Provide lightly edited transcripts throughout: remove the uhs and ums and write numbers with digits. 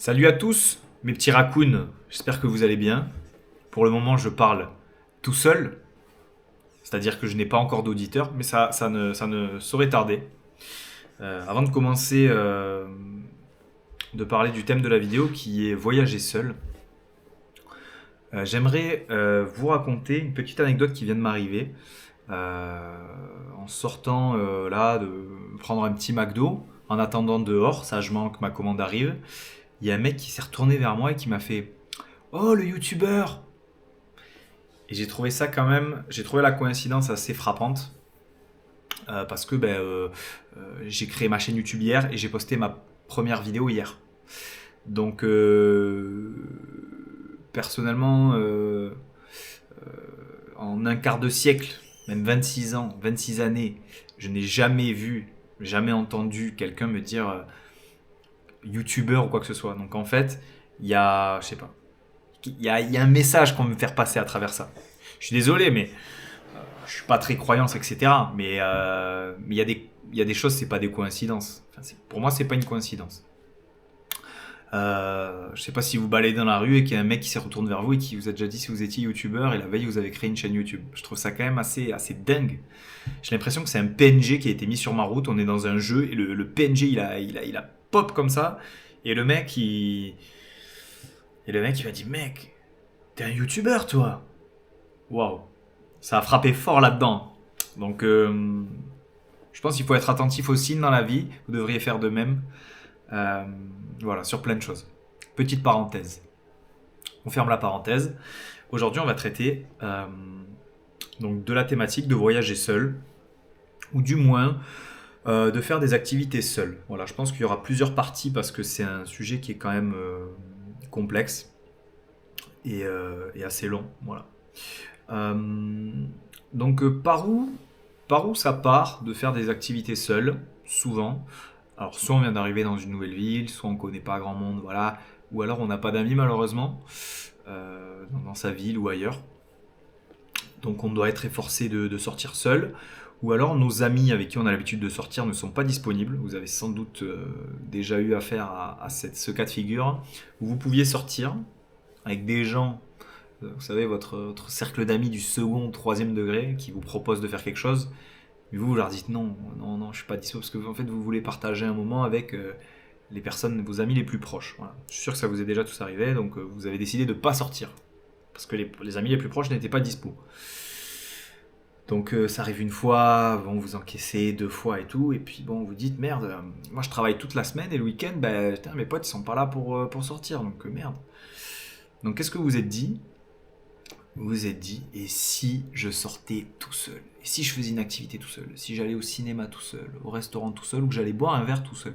Salut à tous, mes petits raccoons, j'espère que vous allez bien. Pour le moment, je parle tout seul, c'est-à-dire que je n'ai pas encore d'auditeur, mais ça ne saurait tarder. Avant de commencer de parler du thème de la vidéo qui est voyager seul, j'aimerais vous raconter une petite anecdote qui vient de m'arriver. En sortant là de prendre un petit McDo, en attendant dehors, sagement que ma commande arrive, il y a un mec qui s'est retourné vers moi et qui m'a fait Oh, le youtubeur. Et j'ai trouvé ça quand même, j'ai trouvé la coïncidence assez frappante parce que j'ai créé ma chaîne YouTube hier et j'ai posté ma première vidéo hier. Donc personnellement, en un quart de siècle, même 26 ans, 26 années, je n'ai jamais vu, jamais entendu quelqu'un me dire youtubeur ou quoi que ce soit. Donc en fait, il y a, je sais pas, il y a un message qu'on veut me faire passer à travers ça. Je suis désolé, mais je suis pas très croyance, etc. Mais il y a des choses, c'est pas des coïncidences. Enfin, pour moi, c'est pas une coïncidence. Je sais pas si vous baladez dans la rue et qu'il y a un mec qui se retourne vers vous et qui vous a déjà dit si vous étiez youtubeur et la veille vous avez créé une chaîne YouTube. Je trouve ça quand même assez dingue. J'ai l'impression que c'est un PNG qui a été mis sur ma route. On est dans un jeu et le PNG il a pop comme ça et le mec il m'a dit mec, t'es un youtubeur toi. Waouh, ça a frappé fort là-dedans. Donc, je pense qu'il faut être attentif aux signes dans la vie. Vous devriez faire de même. Euh, voilà, sur plein de choses. Petite parenthèse. On ferme la parenthèse. Aujourd'hui, on va traiter donc de la thématique de voyager seul, ou du moins de faire des activités seul. Voilà, je pense qu'il y aura plusieurs parties parce que c'est un sujet qui est quand même complexe et assez long. Voilà. Euh, donc par où ça part de faire des activités seules, souvent. Alors soit on vient d'arriver dans une nouvelle ville, soit on connaît pas grand monde, voilà. Ou alors on n'a pas d'amis malheureusement dans sa ville ou ailleurs. Donc on doit être forcé de sortir seul. Ou alors nos amis avec qui on a l'habitude de sortir ne sont pas disponibles. Vous avez sans doute déjà eu affaire à ce cas de figure où vous pouviez sortir avec des gens, vous savez, votre cercle d'amis du second, troisième degré qui vous proposent de faire quelque chose. Mais vous leur dites non, non, non, je suis pas dispo parce que en fait vous voulez partager un moment avec les personnes, vos amis les plus proches. Voilà. Je suis sûr que ça vous est déjà tous arrivé, donc vous avez décidé de pas sortir parce que les amis les plus proches n'étaient pas dispo. Donc ça arrive une fois, bon, vous encaissez deux fois et tout, et puis bon, vous dites merde, moi je travaille toute la semaine et le week-end, putain, mes potes ils sont pas là pour sortir, donc merde. Donc qu'est-ce que vous vous êtes dit? Vous vous êtes dit, et si je sortais tout seul? Et si je faisais une activité tout seul? Si j'allais au cinéma tout seul, au restaurant tout seul, ou que j'allais boire un verre tout seul?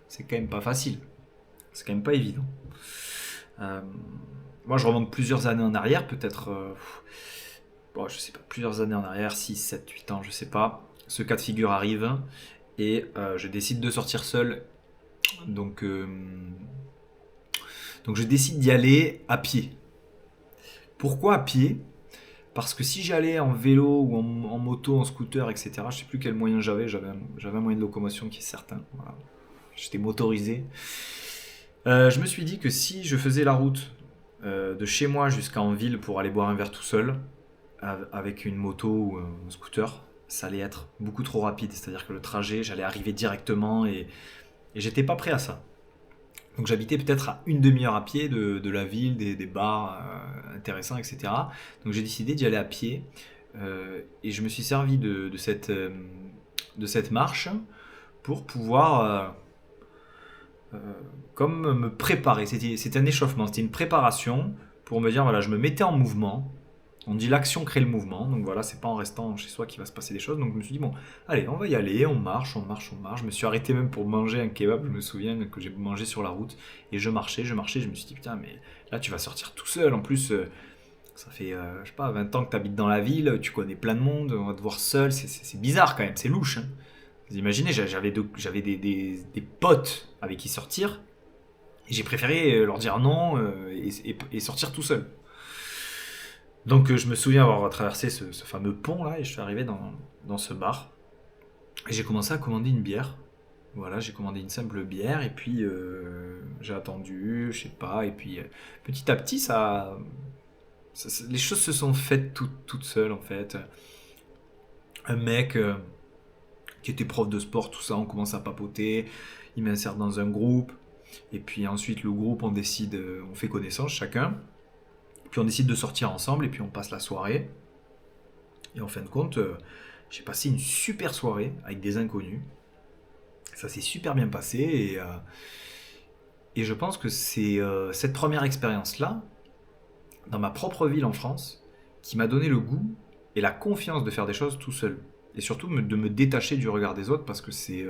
C'est quand même pas facile. C'est quand même pas évident. Euh, Moi, je remonte plusieurs années en arrière, peut-être, bon, je sais pas, plusieurs années en arrière, 6, 7, 8 ans, je sais pas. Ce cas de figure arrive, et je décide de sortir seul. Donc, donc je décide d'y aller à pied. Pourquoi à pied? Parce que si j'allais en vélo ou en moto, en scooter, etc., je sais plus quel moyen j'avais un moyen de locomotion qui est certain. Voilà. J'étais motorisé. Je me suis dit que si je faisais la route de chez moi jusqu'en ville pour aller boire un verre tout seul, avec une moto ou un scooter, ça allait être beaucoup trop rapide. C'est-à-dire que le trajet, j'allais arriver directement et j'étais pas prêt à ça. Donc j'habitais peut-être à une demi-heure à pied de la ville, des bars intéressants, etc. Donc j'ai décidé d'y aller à pied et je me suis servi de cette marche pour pouvoir comme me préparer. C'était un échauffement, c'était une préparation pour me dire voilà, je me mettais en mouvement. On dit l'action crée le mouvement, donc voilà, c'est pas en restant chez soi qu'il va se passer des choses. Donc je me suis dit, bon, allez, on va y aller, on marche, on marche, on marche. Je me suis arrêté même pour manger un kebab, je me souviens que j'ai mangé sur la route. Et je marchais, je me suis dit, putain, mais là tu vas sortir tout seul. En plus, ça fait, je sais pas, 20 ans que tu habites dans la ville, tu connais plein de monde, on va te voir seul, c'est bizarre quand même, c'est louche. Hein. Vous imaginez, j'avais des potes avec qui sortir, et j'ai préféré leur dire non et sortir tout seul. Donc je me souviens avoir traversé ce fameux pont là et je suis arrivé dans ce bar et j'ai commencé à commander une bière Voilà, j'ai commandé une simple bière et puis j'ai attendu, je sais pas, et puis petit à petit, les choses se sont faites toutes seules en fait. Un mec qui était prof de sport, tout ça, on commence à papoter, il m'insère dans un groupe, et puis ensuite le groupe, on décide, on fait connaissance chacun, puis on décide de sortir ensemble, et puis on passe la soirée, et en fin de compte, j'ai passé une super soirée avec des inconnus, ça s'est super bien passé, et je pense que c'est cette première expérience-là, dans ma propre ville en France, qui m'a donné le goût et la confiance de faire des choses tout seul. Et surtout de me détacher du regard des autres parce que c'est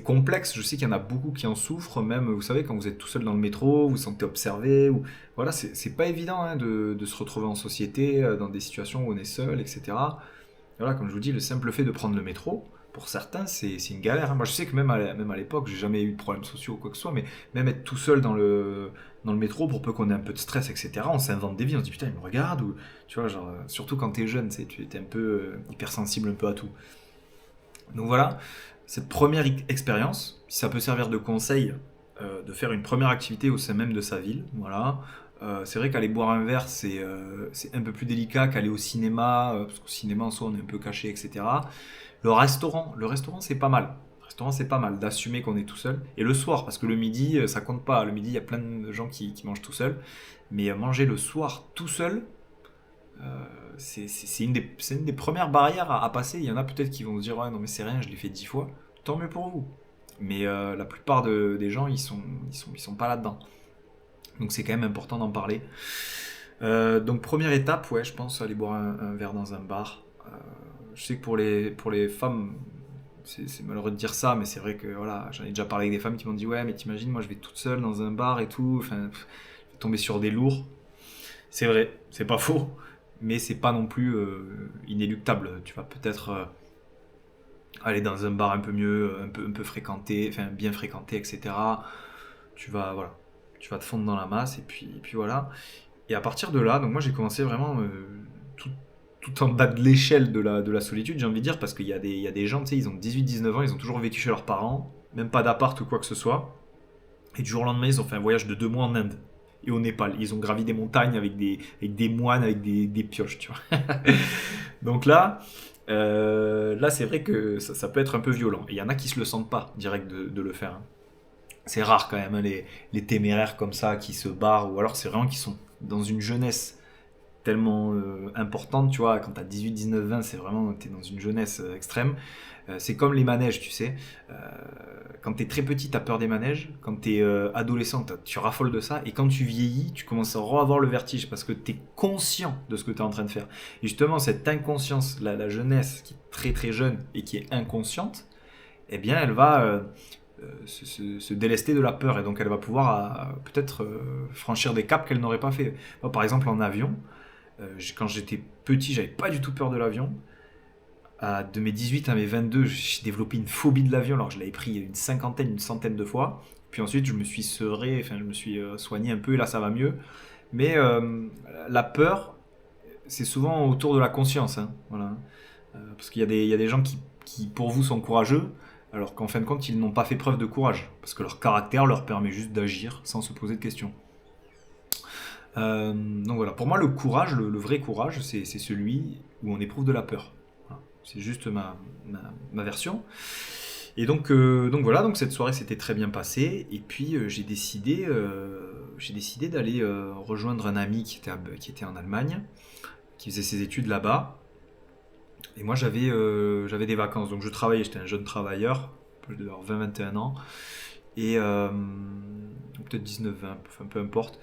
complexe. Je sais qu'il y en a beaucoup qui en souffrent, même, vous savez, quand vous êtes tout seul dans le métro, vous vous sentez observé. Ou... Voilà, c'est pas évident hein, de se retrouver en société, dans des situations où on est seul, etc. Et voilà, comme je vous dis, le simple fait de prendre le métro, pour certains, c'est une galère, hein. Moi, je sais que même à l'époque, j'ai jamais eu de problèmes sociaux ou quoi que ce soit, mais même être tout seul dans le métro, pour peu qu'on ait un peu de stress, etc., on s'invente des vies, on se dit putain, il me regarde, ou tu vois, genre, surtout quand t'es jeune, tu es un peu hypersensible un peu à tout. Donc voilà, cette première expérience, si ça peut servir de conseil, de faire une première activité au sein même de sa ville, voilà. C'est vrai qu'aller boire un verre, c'est un peu plus délicat qu'aller au cinéma, parce qu'au cinéma en soi on est un peu caché, etc. Le restaurant c'est pas mal. Le restaurant c'est pas mal d'assumer qu'on est tout seul. Et le soir, parce que le midi ça compte pas. Le midi il y a plein de gens qui mangent tout seuls. Mais manger le soir tout seul, c'est une des premières barrières à passer. Il y en a peut-être qui vont se dire ouais non mais c'est rien, je l'ai fait 10 fois. Tant mieux pour vous. Mais la plupart des gens ils sont pas là-dedans. Donc c'est quand même important d'en parler. Donc première étape, ouais, je pense aller boire un verre dans un bar. Je sais que pour les femmes, c'est malheureux de dire ça, mais c'est vrai que voilà, j'en ai déjà parlé avec des femmes qui m'ont dit ouais, mais t'imagines, moi je vais toute seule dans un bar et tout, enfin, je vais tomber sur des lourds. C'est vrai, c'est pas faux, mais c'est pas non plus inéluctable. Tu vas peut-être aller dans un bar un peu mieux, un peu fréquenté, enfin bien fréquenté, etc. Voilà, tu vas te fondre dans la masse et puis voilà. Et à partir de là, donc moi j'ai commencé vraiment tout, tout en bas de l'échelle de la solitude, j'ai envie de dire, parce qu'il y a des gens, tu sais, ils ont 18-19 ans, ils ont toujours vécu chez leurs parents, même pas d'appart ou quoi que ce soit. Et du jour au lendemain, ils ont fait un voyage de 2 mois en Inde et au Népal. Ils ont gravi des montagnes avec des moines, avec des pioches, tu vois. Donc là c'est vrai que ça peut être un peu violent. Et il y en a qui se le sentent pas direct de le faire, hein. C'est rare quand même, hein, les téméraires comme ça qui se barrent, ou alors c'est vraiment qu'ils sont dans une jeunesse tellement importante, tu vois, quand t'as 18, 19, 20, c'est vraiment, t'es dans une jeunesse extrême. C'est comme les manèges, tu sais. Euh, Quand t'es très petit, t'as peur des manèges. Quand t'es adolescent, tu raffoles de ça. Et quand tu vieillis, tu commences à avoir le vertige parce que t'es conscient de ce que t'es en train de faire. Et justement, cette inconscience, la jeunesse qui est très très jeune et qui est inconsciente, eh bien, elle va se délester de la peur et donc elle va pouvoir peut-être franchir des caps qu'elle n'aurait pas fait. Moi, par exemple, en avion, quand j'étais petit, j'avais pas du tout peur de l'avion. De mes 18 à mes 22, j'ai développé une phobie de l'avion, alors je l'avais pris une cinquantaine, une centaine de fois. Puis ensuite, je me suis sevré, enfin, je me suis soigné un peu et là, ça va mieux. Mais la peur, c'est souvent autour de la conscience, hein, voilà. Parce qu'il y a des gens qui, pour vous, sont courageux, alors qu'en fin de compte, ils n'ont pas fait preuve de courage. Parce que leur caractère leur permet juste d'agir sans se poser de questions. Donc voilà, pour moi, le courage, le vrai courage, c'est celui où on éprouve de la peur. Voilà. C'est juste ma version. Et donc voilà, donc cette soirée s'était très bien passée. Et puis j'ai décidé d'aller rejoindre un ami qui était en Allemagne, qui faisait ses études là-bas. Et moi j'avais des vacances, donc je travaillais, j'étais un jeune travailleur, je devais avoir 20-21 ans, et peut-être 19-20, enfin peu importe.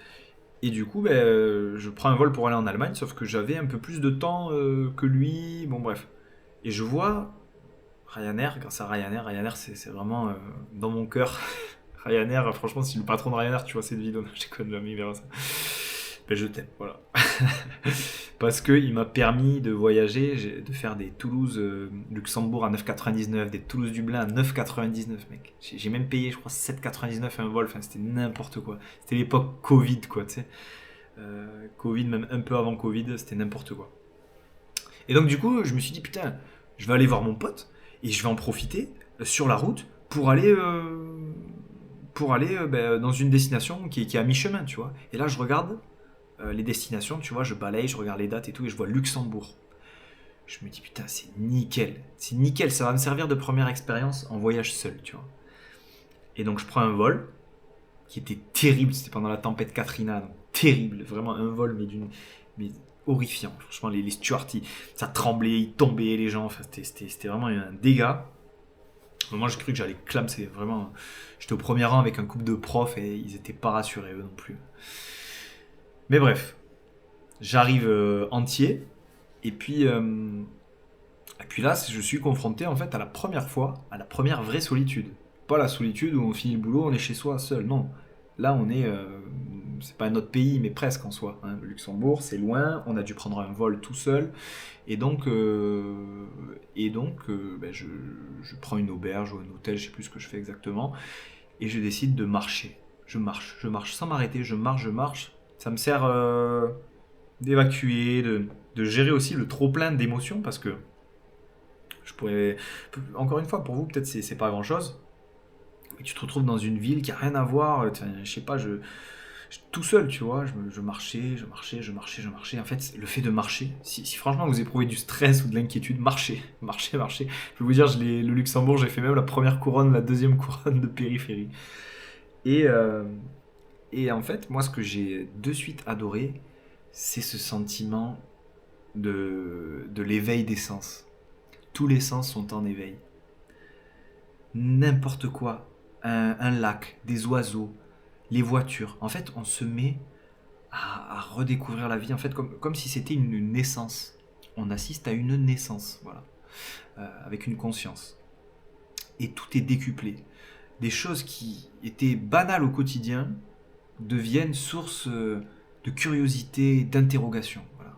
Et du coup, ben, je prends un vol pour aller en Allemagne, sauf que j'avais un peu plus de temps que lui, bon bref. Et je vois Ryanair, grâce à Ryanair c'est vraiment dans mon cœur. Ryanair, franchement, si le patron de Ryanair, tu vois cette vidéo, je déconne jamais, il verra ça. Ben, je t'aime, voilà. Parce qu'il m'a permis de voyager, de faire des Toulouse-Luxembourg à 9,99, des Toulouse-Dublin à 9,99, mec. J'ai même payé, je crois, 7,99 un vol, enfin, c'était n'importe quoi. C'était l'époque Covid, quoi, tu sais. Covid, même un peu avant Covid, c'était n'importe quoi. Et donc, du coup, je me suis dit, putain, je vais aller voir mon pote et je vais en profiter sur la route pour aller dans une destination qui est à mi-chemin, tu vois. Et là, je regarde les destinations, tu vois, je balaye, je regarde les dates et tout, et je vois Luxembourg. Je me dis, putain, c'est nickel, ça va me servir de première expérience en voyage seul, tu vois. Et donc, je prends un vol qui était terrible, c'était pendant la tempête Katrina, donc terrible, vraiment un vol, mais horrifiant. Franchement, les stewards, ça tremblait, ils tombaient, les gens, enfin, c'était vraiment un dégât. Moi, j'ai cru que j'allais clamser, vraiment. J'étais au premier rang avec un couple de profs et ils étaient pas rassurés, eux non plus. Mais bref, j'arrive entier, et puis là, je suis confronté en fait à la première fois, à la première vraie solitude. Pas la solitude où on finit le boulot, on est chez soi seul, non. Là, c'est pas un autre pays, mais presque en soi, hein. Le Luxembourg, c'est loin, on a dû prendre un vol tout seul, et donc, je prends une auberge ou un hôtel, je sais plus ce que je fais exactement, et je décide de marcher. Je marche sans m'arrêter, je marche. Ça me sert d'évacuer, de gérer aussi le trop-plein d'émotions, parce que je pourrais... Encore une fois, pour vous, peut-être c'est pas grand-chose, mais tu te retrouves dans une ville qui a rien à voir, je sais pas, tout seul, tu vois, je marchais. En fait, le fait de marcher, si franchement vous éprouvez du stress ou de l'inquiétude, marchez. Je peux vous dire, le Luxembourg, j'ai fait même la première couronne, la deuxième couronne de périphérie. Et, euh, et en fait, moi, ce que j'ai de suite adoré, c'est ce sentiment de l'éveil des sens. Tous les sens sont en éveil. N'importe quoi, un lac, des oiseaux, les voitures. En fait, on se met à redécouvrir la vie, en fait, comme si c'était une naissance. On assiste à une naissance, voilà, avec une conscience. Et tout est décuplé. Des choses qui étaient banales au quotidien deviennent source de curiosité, d'interrogation. Voilà.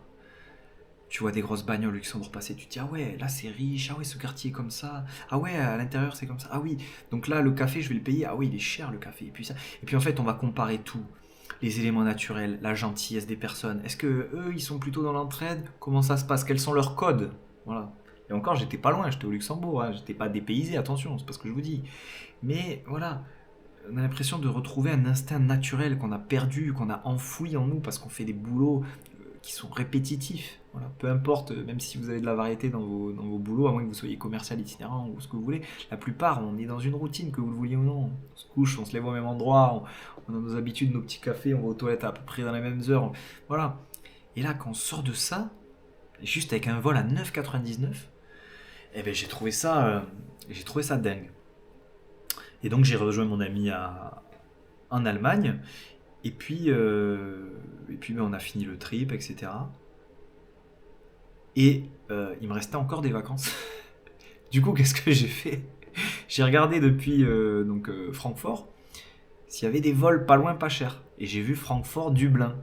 Tu vois des grosses bagnoles au Luxembourg passer, tu te dis ah ouais, là c'est riche, ah ouais, ce quartier est comme ça, ah ouais, à l'intérieur c'est comme ça, ah oui, donc là le café je vais le payer, ah oui, il est cher le café, et puis ça. Et puis en fait on va comparer tout, les éléments naturels, la gentillesse des personnes, est-ce que eux ils sont plutôt dans l'entraide, comment ça se passe, quels sont leurs codes, voilà. Et encore j'étais pas loin, j'étais au Luxembourg, hein, j'étais pas dépaysé, attention, c'est pas ce que je vous dis, mais voilà, on a l'impression de retrouver un instinct naturel qu'on a perdu, qu'on a enfoui en nous parce qu'on fait des boulots qui sont répétitifs. Voilà. Peu importe, même si vous avez de la variété dans vos boulots, à moins que vous soyez commercial itinérant ou ce que vous voulez, la plupart, on est dans une routine, que vous le vouliez ou non. On se couche, on se lève au même endroit, on a nos habitudes, nos petits cafés, on va aux toilettes à peu près dans les mêmes heures. Voilà. Et là, quand on sort de ça, juste avec un vol à 9,99, eh ben, j'ai trouvé ça dingue. Et donc j'ai rejoint mon ami en Allemagne. Et puis ben, on a fini le trip, etc. Et il me restait encore des vacances. Du coup, qu'est-ce que j'ai fait? J'ai regardé depuis Francfort s'il y avait des vols pas loin, pas chers. Et j'ai vu Francfort-Dublin.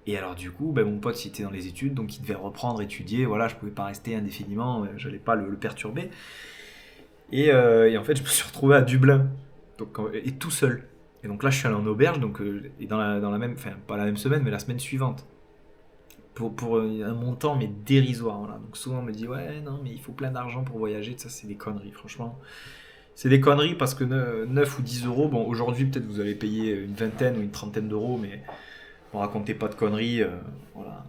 Et alors du coup, ben, mon pote il était dans les études, donc il devait reprendre, étudier. Voilà, je pouvais pas rester indéfiniment, j'allais pas le perturber. Et en fait, je me suis retrouvé à Dublin, donc, et tout seul. Et donc là, je suis allé en auberge, donc, et dans la même, enfin pas la même semaine, mais la semaine suivante, pour un montant mais dérisoire. Voilà. Donc souvent on me dit ouais non mais il faut plein d'argent pour voyager, ça c'est des conneries, franchement. C'est des conneries parce que 9 ou 10 euros, bon aujourd'hui peut-être vous allez payer une vingtaine ou une trentaine d'euros, mais ne racontez pas de conneries, voilà.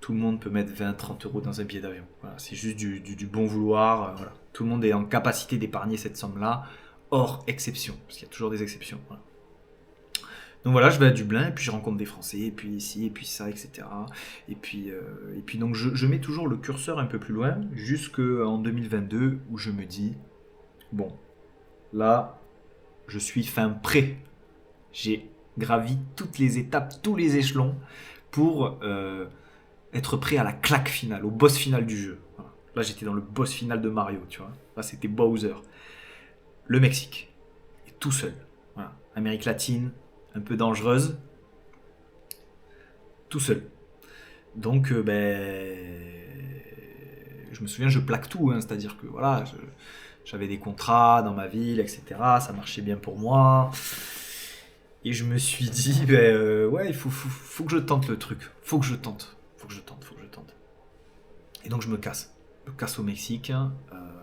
Tout le monde peut mettre 20-30 euros dans un billet d'avion. Voilà, c'est juste du bon vouloir. Voilà. Tout le monde est en capacité d'épargner cette somme-là, hors exception, parce qu'il y a toujours des exceptions. Voilà. Donc voilà, je vais à Dublin, et puis je rencontre des Français, et puis ici, et puis ça, etc. Et puis donc je mets toujours le curseur un peu plus loin, jusqu'en 2022, où je me dis, bon, là, je suis fin prêt. J'ai gravi toutes les étapes, tous les échelons, pour être prêt à la claque finale, au boss final du jeu. Voilà. Là, j'étais dans le boss final de Mario, tu vois. Là, c'était Bowser. Le Mexique. Et tout seul. Voilà. Amérique latine, un peu dangereuse. Tout seul. Donc, je me souviens, je plaque tout. Hein, c'est-à-dire que, voilà, j'avais des contrats dans ma ville, etc. Ça marchait bien pour moi. Et je me suis dit, ouais, il faut que je tente le truc. Faut que je tente. Et donc je me casse. Je me casse au Mexique.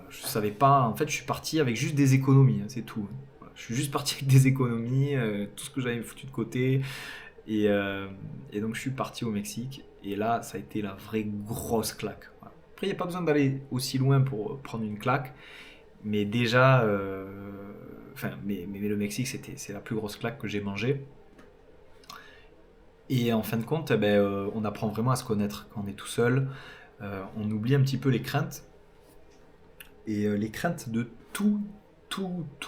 je savais pas. En fait, je suis parti avec juste des économies, hein, c'est tout. Voilà, je suis juste parti avec des économies, tout ce que j'avais foutu de côté. Et, euh, et donc, je suis parti au Mexique. Et là, ça a été la vraie grosse claque. Voilà. Après, il n'y a pas besoin d'aller aussi loin pour prendre une claque. Mais déjà, mais le Mexique, c'est la plus grosse claque que j'ai mangée. Et en fin de compte, on apprend vraiment à se connaître quand on est tout seul. On oublie un petit peu les craintes. Et les craintes de tous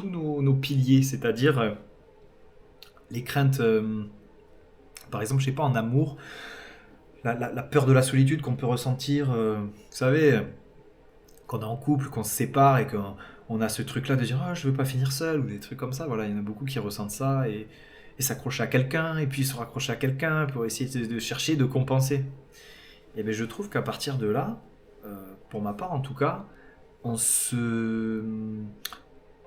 nos piliers. C'est-à-dire les craintes, par exemple, je sais pas, en amour, la peur de la solitude qu'on peut ressentir. Vous savez, qu'on est en couple, qu'on se sépare et qu'on a ce truc-là de dire ah, je veux pas finir seul ou des trucs comme ça. Voilà, il y en a beaucoup qui ressentent ça et s'accrochent à quelqu'un et puis se raccrocher à quelqu'un pour essayer de chercher, de compenser. Et bien je trouve qu'à partir de là, pour ma part en tout cas, on se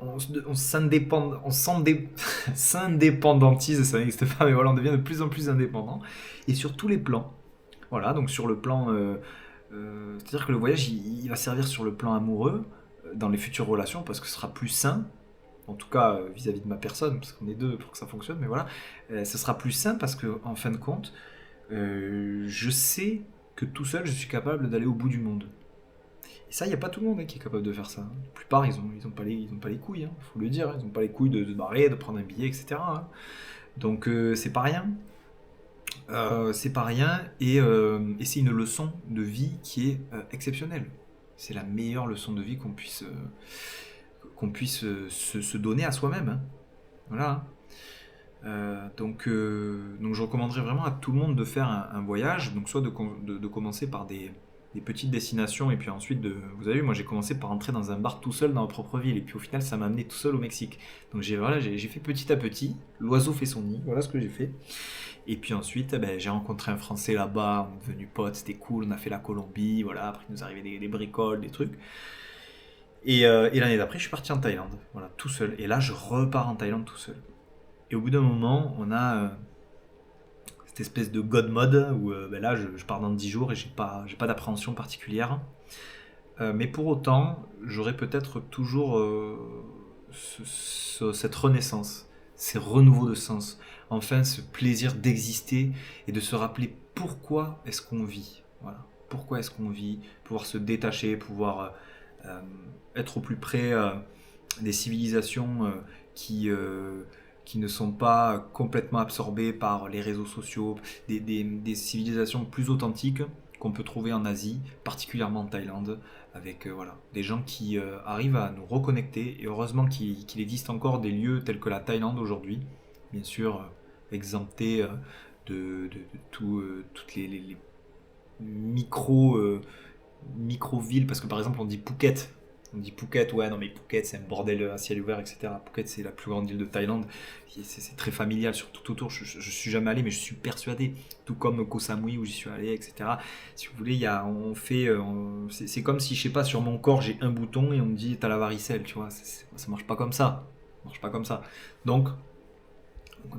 on s'indépendantise, ça n'existe pas, mais voilà, on devient de plus en plus indépendant et sur tous les plans. Voilà, donc sur le plan c'est-à-dire que le voyage, il va servir sur le plan amoureux, dans les futures relations, parce que ce sera plus sain, en tout cas vis-à-vis de ma personne, parce qu'on est deux pour que ça fonctionne, mais voilà, ce sera plus sain parce que, en fin de compte, je sais que tout seul, je suis capable d'aller au bout du monde. Et ça, il n'y a pas tout le monde, hein, qui est capable de faire ça, hein. La plupart, ils ont pas les couilles, il faut le dire, hein. Ils n'ont pas les couilles de se barrer, de prendre un billet, etc., hein. Donc, c'est pas rien. C'est pas rien et c'est une leçon de vie qui est exceptionnelle. C'est la meilleure leçon de vie qu'on puisse se donner à soi-même, hein. Voilà, hein. Donc je recommanderais vraiment à tout le monde de faire un voyage, donc soit de commencer par des petites destinations et puis ensuite vous avez vu, moi j'ai commencé par entrer dans un bar tout seul dans ma propre ville et puis au final ça m'a amené tout seul au Mexique. Donc j'ai fait petit à petit, l'oiseau fait son nid, voilà ce que j'ai fait. Et puis ensuite, j'ai rencontré un Français là-bas, on est devenus potes, c'était cool, on a fait la Colombie, voilà, après il nous arrivait des bricoles, des trucs. Et l'année d'après, je suis parti en Thaïlande, voilà, tout seul. Et là, je repars en Thaïlande tout seul. Et au bout d'un moment, on a cette espèce de God mode où là, je pars dans 10 jours et j'ai pas d'appréhension particulière. Mais pour autant, j'aurai peut-être toujours cette renaissance, ces renouveaux de sens, enfin ce plaisir d'exister et de se rappeler pourquoi est-ce qu'on vit. Voilà. Pourquoi est-ce qu'on vit, pouvoir se détacher, pouvoir être au plus près des civilisations qui ne sont pas complètement absorbées par les réseaux sociaux, des civilisations plus authentiques qu'on peut trouver en Asie, particulièrement en Thaïlande, avec voilà, des gens qui arrivent à nous reconnecter. Et heureusement qu'il existe encore des lieux tels que la Thaïlande aujourd'hui, bien sûr exemptés toutes les micro-villes, parce que par exemple on dit Phuket. On dit Phuket, ouais, non mais Phuket c'est un bordel à ciel ouvert, etc. Phuket c'est la plus grande île de Thaïlande, c'est très familial sur tout autour. Je suis jamais allé, mais je suis persuadé, tout comme Koh Samui où j'y suis allé, etc. Si vous voulez, c'est comme si, je sais pas, sur mon corps j'ai un bouton et on me dit t'as la varicelle, tu vois, ça marche pas comme ça. Ça marche pas comme ça. Donc,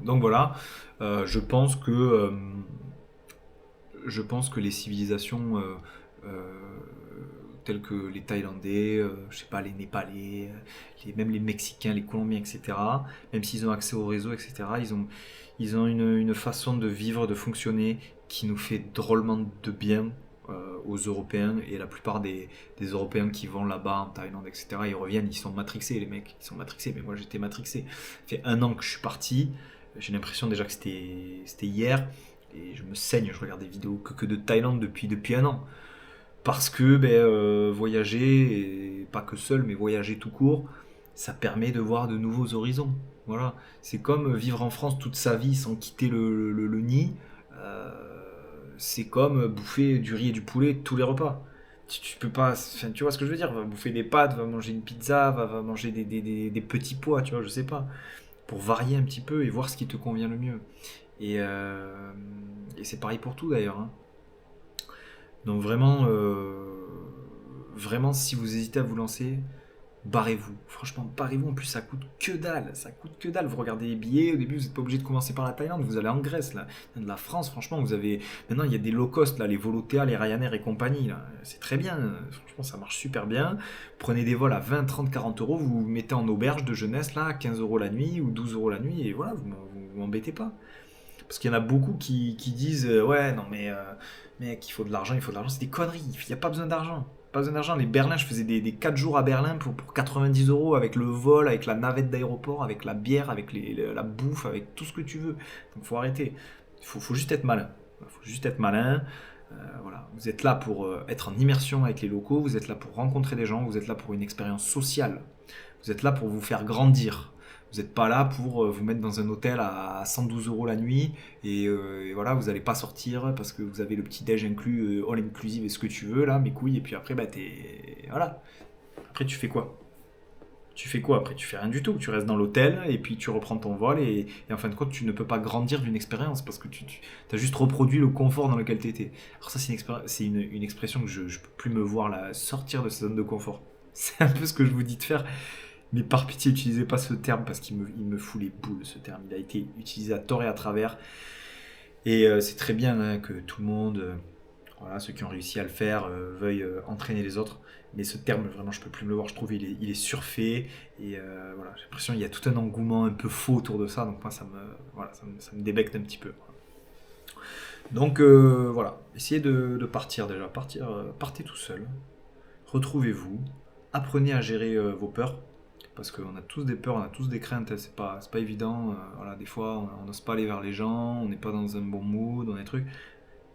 donc voilà, je pense que les civilisations euh, telles que les Thaïlandais, je sais pas, les Népalais, même les Mexicains, les Colombiens, etc., même s'ils ont accès au réseau, etc., ils ont une façon de vivre, de fonctionner qui nous fait drôlement de bien aux Européens. Et la plupart des Européens qui vont là-bas en Thaïlande, etc., ils reviennent, ils sont matrixés, les mecs, ils sont matrixés. Mais moi j'étais matrixé. Ça fait 1 an que je suis parti, j'ai l'impression déjà que c'était hier. Et je me saigne, je regarde des vidéos que de Thaïlande depuis 1 an. Parce que voyager, et pas que seul, mais voyager tout court, ça permet de voir de nouveaux horizons. Voilà. C'est comme vivre en France toute sa vie sans quitter le nid. Euh, c'est comme bouffer du riz et du poulet tous les repas. Tu peux pas. Enfin, tu vois ce que je veux dire? Va bouffer des pâtes, va manger une pizza, va manger des petits pois, tu vois, je sais pas. Pour varier un petit peu et voir ce qui te convient le mieux. Et c'est pareil pour tout d'ailleurs, hein. Donc vraiment, vraiment, si vous hésitez à vous lancer, barrez-vous. Franchement, barrez-vous. En plus, ça coûte que dalle. Ça coûte que dalle. Vous regardez les billets. Au début, vous n'êtes pas obligé de commencer par la Thaïlande. Vous allez en Grèce, là. De la France, franchement, vous avez. Maintenant, il y a des low cost, là, les Volotea, les Ryanair et compagnie. Là. C'est très bien. Franchement, ça marche super bien. Prenez des vols à 20, 30, 40 euros. Vous vous mettez en auberge de jeunesse, là, 15 euros la nuit ou 12 euros la nuit. Et voilà, vous m'embêtez pas. Parce qu'il y en a beaucoup qui disent ouais, non, mais mec, il faut de l'argent, il faut de l'argent. C'est des conneries. Il n'y a pas besoin d'argent. Pas besoin d'argent. Les Berlin, je faisais des 4 jours à Berlin pour 90 euros avec le vol, avec la navette d'aéroport, avec la bière, avec la bouffe, avec tout ce que tu veux. Donc faut arrêter. Faut juste être malin. Faut juste être malin. Voilà. Vous êtes là pour être en immersion avec les locaux, vous êtes là pour rencontrer des gens, vous êtes là pour une expérience sociale. Vous êtes là pour vous faire grandir. Vous n'êtes pas là pour vous mettre dans un hôtel à 112 euros la nuit et voilà, vous n'allez pas sortir parce que vous avez le petit déj inclus, all inclusive et ce que tu veux là, mes couilles, et puis après, bah t'es. Voilà. Après, tu fais quoi? Tu fais quoi après? Tu fais rien du tout. Tu restes dans l'hôtel et puis tu reprends ton vol et en fin de compte, tu ne peux pas grandir d'une expérience parce que tu as juste reproduit le confort dans lequel tu étais. Alors, ça, c'est une expression que je ne peux plus me voir là, sortir de sa zone de confort. C'est un peu ce que je vous dis de faire. Mais par pitié, utilisez pas ce terme parce il me fout les boules, ce terme. Il a été utilisé à tort et à travers. Et c'est très bien hein, que tout le monde, voilà, ceux qui ont réussi à le faire, veuillent entraîner les autres. Mais ce terme, vraiment, je peux plus me le voir. Je trouve il est surfait. Et voilà, j'ai l'impression qu'il y a tout un engouement un peu faux autour de ça. Donc moi, voilà, ça me débecte un petit peu. Donc voilà, essayez de partir déjà. Partez tout seul. Retrouvez-vous. Apprenez à gérer vos peurs. Parce qu'on a tous des peurs, on a tous des craintes, hein, c'est pas évident. Voilà, des fois, on n'ose pas aller vers les gens, on n'est pas dans un bon mood, on est truc.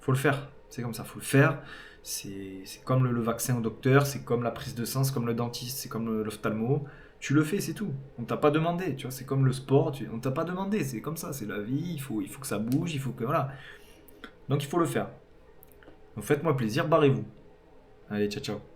Faut le faire, c'est comme ça, faut le faire. C'est comme le vaccin au docteur, c'est comme la prise de sang, c'est comme le dentiste, c'est comme l'ophtalmo. Tu le fais, c'est tout. On t'a pas demandé, tu vois, c'est comme le sport, on t'a pas demandé, c'est comme ça, c'est la vie, il faut que ça bouge, il faut que. Voilà. Donc il faut le faire. Donc faites-moi plaisir, barrez-vous. Allez, ciao ciao.